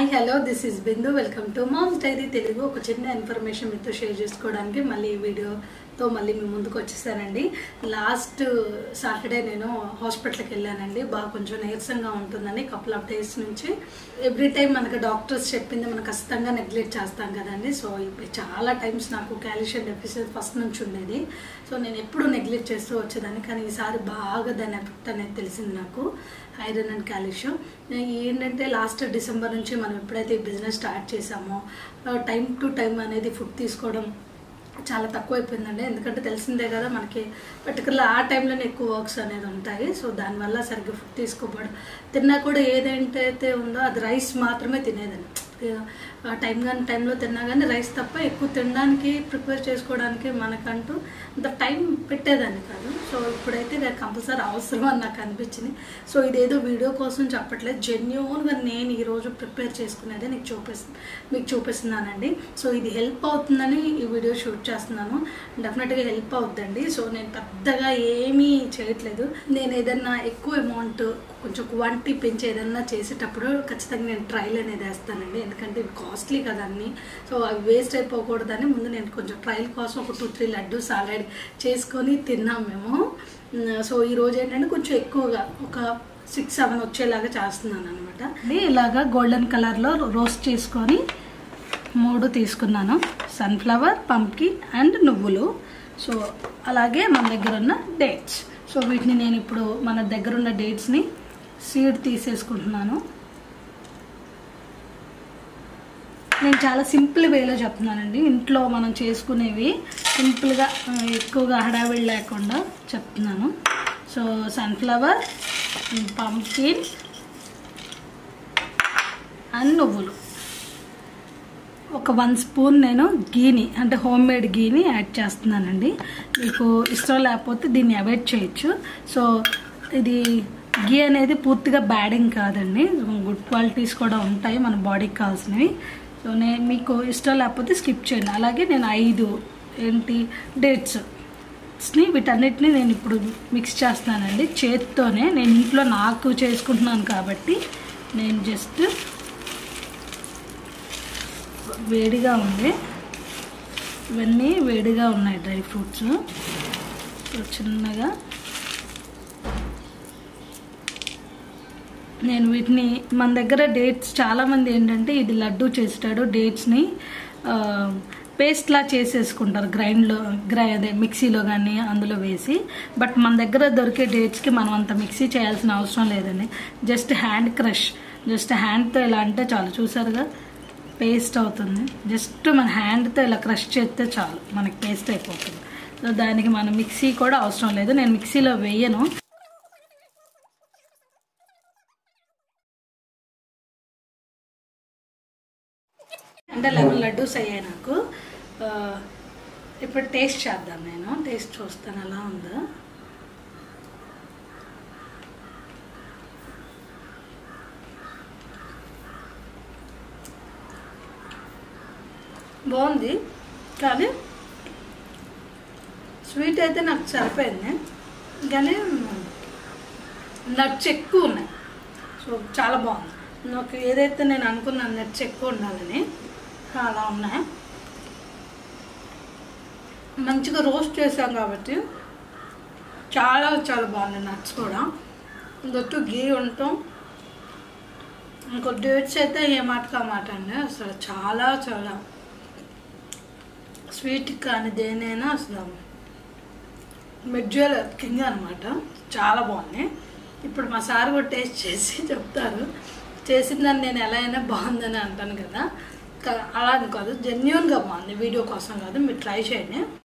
Hi hello this is Bindu welcome to mom's diary Telugu. ఒక చిన్న information మీతో షేర్ చేసుకోవడానికి మళ్ళీ ఈ వీడియోతో మళ్ళీ మీ ముందుకు వచ్చేసానండి. లాస్ట్ సాటర్డే నేను హాస్పిటల్కి వెళ్ళానండి. బాగా కొంచెం నీరసంగా ఉంటుందని కపుల్ ఆఫ్ డేస్ నుంచి. ఎవ్రీ టైం మనకు డాక్టర్స్ చెప్పింది మనం ఖచ్చితంగా నెగ్లెక్ట్ చేస్తాం కదండి. సో చాలా టైమ్స్ నాకు కాల్షియం డెఫిషియన్సీ ఫస్ట్ నుంచి ఉండేది. సో నేను ఎప్పుడు నెగ్లెక్ట్ చేస్తూ వచ్చేదాన్ని, కానీ ఈసారి బాగా దాని ఎఫెక్ట్ అనేది తెలిసింది నాకు, ఐరన్ అండ్ కాల్షియం. ఏంటంటే లాస్ట్ డిసెంబర్ నుంచి మనం ఎప్పుడైతే ఈ బిజినెస్ స్టార్ట్ చేసామో టైం టు టైం అనేది ఫుడ్ తీసుకోవడం చాలా తక్కువైపోయిందండి. ఎందుకంటే తెలిసిందే కదా మనకి, పర్టికులర్ ఆ టైంలోనే ఎక్కువ వర్క్స్ అనేది ఉంటాయి. సో దానివల్ల సరిగ్గా ఫుడ్ తీసుకోబడు, తిన్నా కూడా ఏదైతే ఉందో అది రైస్ మాత్రమే తినేదండి. టైంలో తిన్నా కానీ రైస్ తప్ప ఎక్కువ తినడానికి ప్రిపేర్ చేసుకోవడానికి మనకంటూ అంత టైం పెట్టేదాన్ని కాదు. సో ఇప్పుడైతే నాకు కంపల్సరీ అవసరం అని నాకు అనిపించింది. సో ఇదేదో వీడియో కోసం చెప్పట్లేదు, జెన్యూన్గా నేను ఈరోజు ప్రిపేర్ చేసుకునేది మీకు చూపిస్తున్నానండి. సో ఇది హెల్ప్ అవుతుందని ఈ వీడియో షూట్ చేస్తున్నాను. డెఫినెట్గా హెల్ప్ అవుతుందండి. సో నేను పెద్దగా ఏమీ చేయట్లేదు. నేను ఏదన్నా ఎక్కువ అమౌంట్ కొంచెం క్వాంటిటీ పెంచి ఏదన్నా చేసేటప్పుడు ఖచ్చితంగా నేను ట్రయల్ అనేది వేస్తానండి. ఎందుకంటే ఇవి కాస్ట్లీ కదా అన్నీ. సో అవి వేస్ట్ అయిపోకూడదని ముందు నేను కొంచెం ట్రయల్ కోసం ఒక 2-3 లడ్డూస్ ఆల్రెడీ చేసుకొని తిన్నాం మేము. సో ఈరోజు ఏంటంటే కొంచెం ఎక్కువగా ఒక 6-7 వచ్చేలాగా చేస్తున్నాను అనమాట. ఇలాగా గోల్డెన్ కలర్లో రోస్ట్ చేసుకొని 3 తీసుకున్నాను. సన్ఫ్లవర్, పంప్కిన్ అండ్ నువ్వులు. సో అలాగే మన దగ్గర ఉన్న డేట్స్. సో వీటిని నేను ఇప్పుడు మన దగ్గర ఉన్న డేట్స్ని సీడ్ తీసేసుకుంటున్నాను. నేను చాలా సింపుల్ వేలో చెప్తున్నానండి. ఇంట్లో మనం చేసుకునేవి సింపుల్గా, ఎక్కువగా హడావిడి లేకుండా చెప్తున్నాను. సో సన్ఫ్లవర్, పంప్కిన్ అండ్ నువ్వులు. ఒక 1 స్పూన్ నేను గీని, అంటే హోమ్ మేడ్ గీని యాడ్ చేస్తున్నానండి. మీకు ఇష్టం లేకపోతే దీన్ని అవాయిడ్ చేయొచ్చు. సో ఇది గీ అనేది పూర్తిగా బ్యాడింగ్ కాదండి, గుడ్ క్వాలిటీస్ కూడా ఉంటాయి మన బాడీకి కావాల్సినవి. సో మీకు ఇష్టం లేకపోతే స్కిప్ చేయండి. అలాగే నేను 5 డేట్స్ని వీటన్నిటిని నేను ఇప్పుడు మిక్స్ చేస్తున్నానండి చేత్తోనే. నేను ఇంట్లో నాకు చేసుకుంటున్నాను కాబట్టి నేను జస్ట్ వేడిగా ఉంది, ఇవన్నీ వేడిగా ఉన్నాయి డ్రై ఫ్రూట్స్. సో చిన్నగా నేను వీటిని, మన దగ్గర డేట్స్ చాలామంది ఏంటంటే ఇది లడ్డు చేస్తాడు, డేట్స్ని పేస్ట్లా చేసేసుకుంటారు అదే మిక్సీలో కానీ అందులో వేసి. బట్ మన దగ్గర దొరికే డేట్స్కి మనం అంత మిక్సీ చేయాల్సిన అవసరం లేదండి. జస్ట్ హ్యాండ్తో ఇలా అంటే చాలు. చూసారుగా పేస్ట్ అవుతుంది. జస్ట్ మన హ్యాండ్తో ఇలా క్రష్ చేస్తే చాలు, మనకి పేస్ట్ అయిపోతుంది. సో దానికి మనం మిక్సీ కూడా అవసరం లేదు. నేను మిక్సీలో వేయను. అంటే 11 లడ్డూస్ అయ్యాయి నాకు. ఇప్పుడు టేస్ట్ చేద్దాం. నేను టేస్ట్ చూస్తాను ఎలా ఉందో. బాగుంది, కానీ స్వీట్ అయితే నాకు సరిపోయింది, కానీ నట్స్ ఎక్కువ ఉన్నాయి. సో చాలా బాగుంది. నాకు ఏదైతే నేను అనుకున్నాను నట్స్ ఎక్కువ ఉండాలని, అలా ఉన్నాయి. మంచిగా రోస్ట్ చేసాం కాబట్టి చాలా చాలా బాగుంది. నట్స్ కూడా దొట్టు గీ ఉంటాం. ఇంకో డేట్స్ అయితే ఏ మాటకా మాట అండి. అసలు చాలా చాలా స్వీట్ కానీ దేనైనా అసలు మెజ్జువల్ కింగ్ అనమాట. చాలా బాగుంది. ఇప్పుడు మా సార్ కూడా టేస్ట్ చేసి చెప్తారు. చేసిందని నేను ఎలా అయినా బాగుందని అంటాను కదా, అలా అని కాదు, జెన్యూన్గా బాగుంది. వీడియో కోసం కాదు, మీరు ట్రై చేయండి.